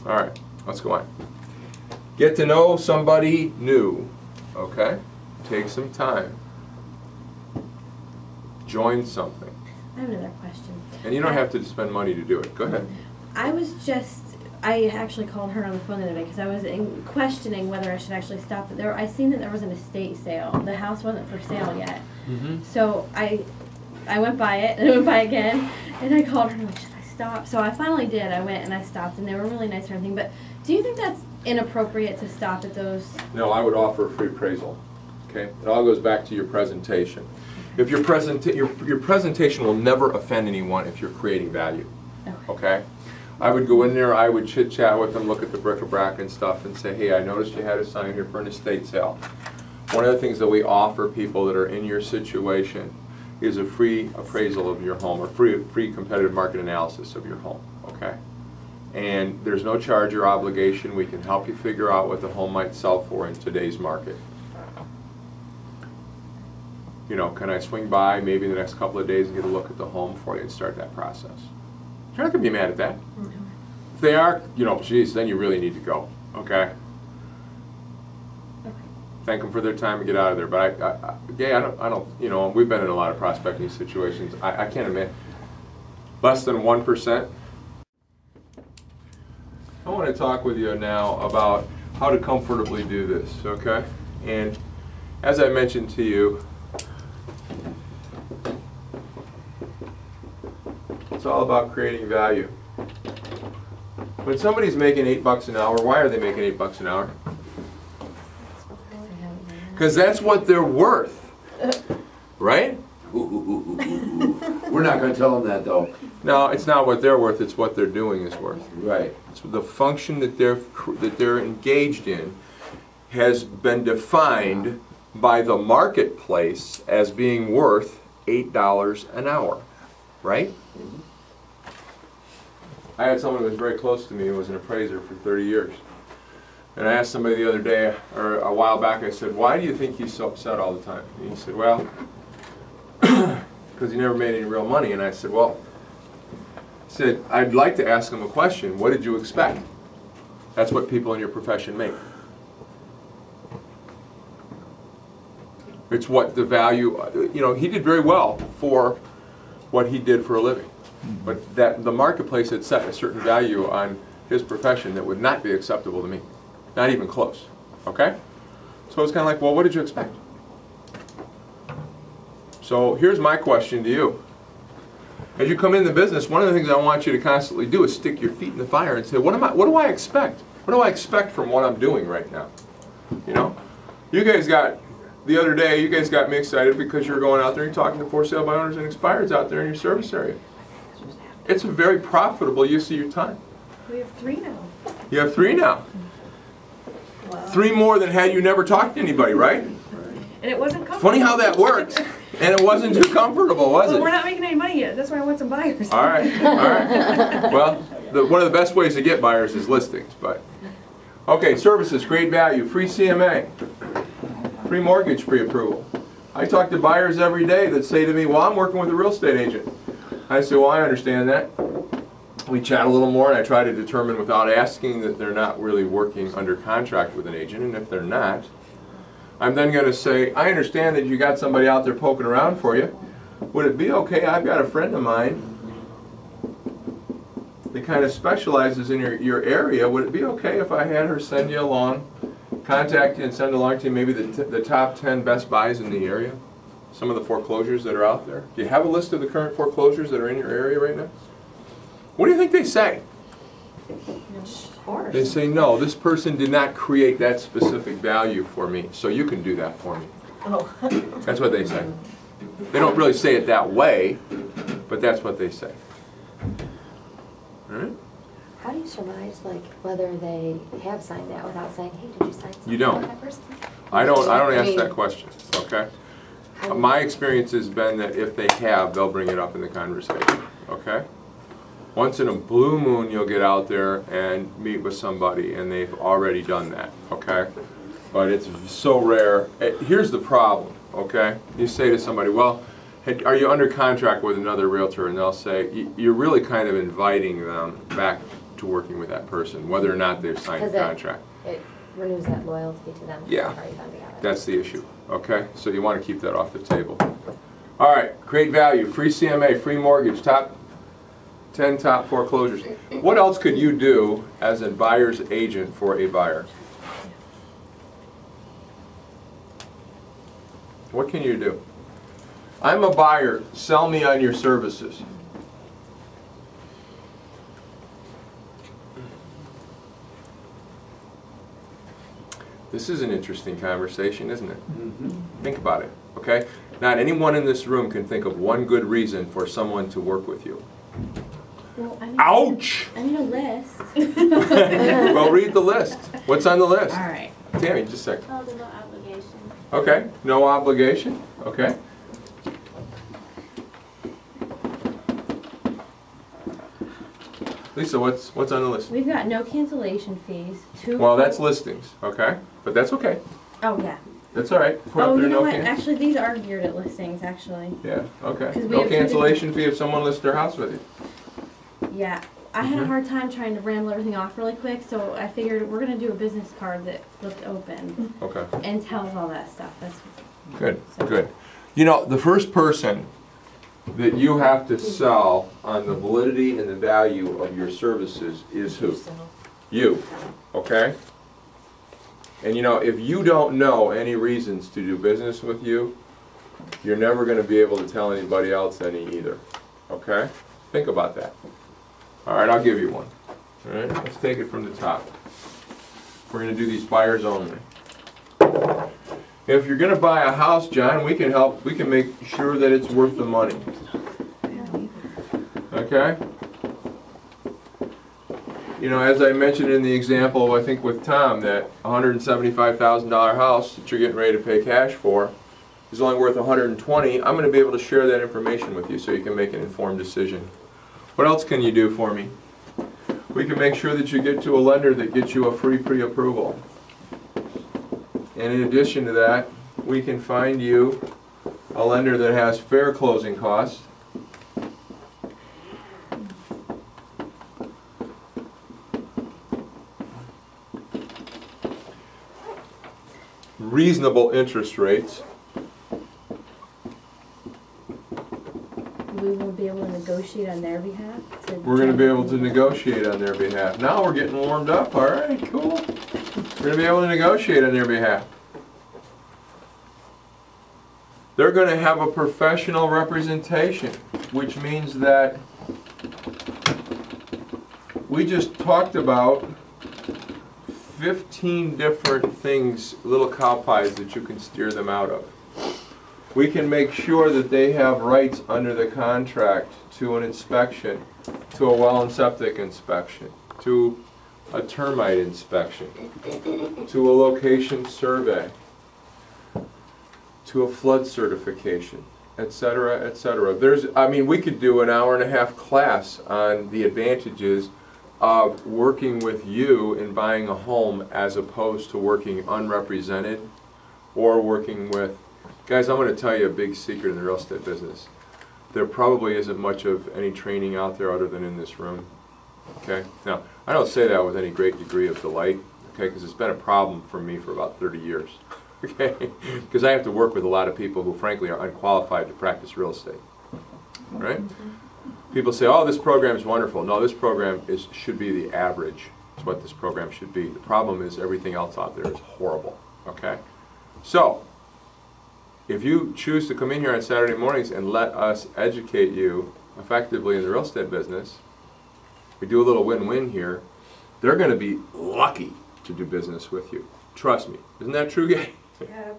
All right, let's go on. Get to know somebody new, okay? Take some time. Join something. I have another question. And you don't have to spend money to do it. Go ahead. I actually called her on the phone the other day because I was questioning whether I should actually stop it. I seen that there was an estate sale. The house wasn't for sale yet. Mm-hmm. So I went by it, and I went by again, and I called her and I'm like, should I stop? So I finally did. I went and I stopped, and they were really nice and everything. But do you think that's inappropriate to stop at those? No, I would offer a free appraisal. Okay? It all goes back to your presentation. If your presentation will never offend anyone if you're creating value. Okay? I would go in there, I would chit-chat with them, look at the bric-a-brac and stuff, and say, hey, I noticed you had a sign here for an estate sale. One of the things that we offer people that are in your situation is a free appraisal of your home, or free competitive market analysis of your home, okay? And there's no charge or obligation. We can help you figure out what the home might sell for in today's market. You know, can I swing by maybe the next couple of days and get a look at the home for you and start that process? You're not going to be mad at that. Mm-hmm. If they are, you know, geez, then you really need to go, okay? Thank them for their time and get out of there. But I don't, you know, we've been in a lot of prospecting situations. I can't admit, less than 1%. I want to talk with you now about how to comfortably do this, okay? And as I mentioned to you, it's all about creating value. When somebody's making $8 an hour, why are they making $8 an hour? Because that's what they're worth, right? We're not going to tell them that, though. No, it's not what they're worth, it's what they're doing is worth. Right. It's the function that they're engaged in has been defined by the marketplace as being worth $8 an hour, right? Mm-hmm. I had someone who was very close to me who was an appraiser for 30 years. And I asked somebody the other day, or a while back, I said, why do you think he's so upset all the time? And he said, well, because he never made any real money. And I said, well, I'd like to ask him a question. What did you expect? That's what people in your profession make. It's what the value, you know, he did very well for what he did for a living. But that the marketplace had set a certain value on his profession that would not be acceptable to me. Not even close. Okay? So it's kind of like, well, what did you expect? So here's my question to you. As you come into business, one of the things I want you to constantly do is stick your feet in the fire and say, what do I expect? What do I expect from what I'm doing right now? You know? You guys got, the other day, you guys got me excited because you're going out there and talking to for sale by owners and expireds out there in your service area. It's a very profitable use of your time. We have 3 now. You have 3 now. Wow. 3 more than had you never talked to anybody, right? And it wasn't comfortable. Funny how that works. And it wasn't too comfortable, was Well, it? we're not making any money yet. That's why I want some buyers. All right, all right. Well, one of the best ways to get buyers is listings, but. Okay, services, great value, free CMA, free mortgage pre-approval. I talk to buyers every day that say to me, well, I'm working with a real estate agent. I say, well, I understand that. We chat a little more and I try to determine without asking that they're not really working under contract with an agent, and if they're not, I'm then going to say, I understand that you got somebody out there poking around for you. Would it be okay, I've got a friend of mine that kind of specializes in your area. Would it be okay if I had her send you along, contact you and send along to you maybe the top 10 best buys in the area? Some of the foreclosures that are out there. Do you have a list of the current foreclosures that are in your area right now? What do you think they say? Of course. They say, no, this person did not create that specific value for me, so you can do that for me. Oh. That's what they say. They don't really say it that way, but that's what they say. All right? How do you surmise, like, whether they have signed that without saying, hey, did you sign something You don't. with that person? I don't ask mean, that question, okay? My experience has been that if they have, they'll bring it up in the conversation, okay? Once in a blue moon, you'll get out there and meet with somebody, and they've already done that, okay? But it's so rare. Here's the problem, okay? You say to somebody, well, are you under contract with another realtor? And they'll say, you're really kind of inviting them back to working with that person, whether or not they've signed a Because contract. it renews that loyalty to them. 'cause Yeah. they've already been together. That's the issue, okay? So you want to keep that off the table. All right, create value, free CMA, free mortgage, top 10 top foreclosures. What else could you do as a buyer's agent for a buyer? What can you do? I'm a buyer, sell me on your services. This is an interesting conversation, isn't it? Think about it, okay? Not anyone in this room can think of one good reason for someone to work with you. Well, Ouch! I need a list. Well, read the list. What's on the list? All right. Tammy, just a second. Oh, there's no obligation. Okay, no obligation, okay. Lisa, what's on the list? We've got no cancellation fees. Well, that's listings, okay? But that's okay. Oh yeah. That's all right. Put up Oh, there you know no what? can- Actually, these are geared at listings. Actually. Yeah, okay. 'Cause we No have two cancellation fee if someone lists their house with you. Yeah. I had a hard time trying to ramble everything off really quick, so I figured we're gonna do a business card that flipped open Okay, and tells all that stuff. That's good, good. You know, the first person that you have to sell on the validity and the value of your services is who? You, okay? And you know, if you don't know any reasons to do business with you, you're never going to be able to tell anybody else any either, okay? Think about that. All right, I'll give you one. All right, let's take it from the top. We're going to do these buyers only. If you're going to buy a house, John, we can help. We can make sure that it's worth the money. Okay? You know, as I mentioned in the example, I think with Tom, that $175,000 house that you're getting ready to pay cash for is only worth $120,000. I'm going to be able to share that information with you so you can make an informed decision. What else can you do for me? We can make sure that you get to a lender that gets you a free pre-approval. And in addition to that, we can find you a lender that has fair closing costs. Reasonable interest rates. we will be able to negotiate on their behalf. We're going to be able to negotiate on their behalf. Now we're getting warmed up. All right, cool. We're going to be able to negotiate on their behalf. They're going to have a professional representation, which means that we just talked about 15 different things, little cow pies that you can steer them out of. We can make sure that they have rights under the contract to an inspection, to a well and septic inspection, to a termite inspection, to a location survey, to a flood certification, etc., etc. I mean, we could do an hour-and-a-half class on the advantages of working with you in buying a home as opposed to working unrepresented or working with. Guys, I'm going to tell you a big secret in the real estate business. There probably isn't much of any training out there other than in this room. Okay? Now, I don't say that with any great degree of delight, okay, because it's been a problem for me for about 30 years. Okay? Because I have to work with a lot of people who, frankly, are unqualified to practice real estate. Right? People say, oh, this program is wonderful. No, this program should be the average. It's what this program should be. The problem is everything else out there is horrible. Okay? So, if you choose to come in here on Saturday mornings and let us educate you effectively in the real estate business, we do a little win-win here, they're going to be lucky to do business with you. Trust me. Isn't that true, Gay? Yeah.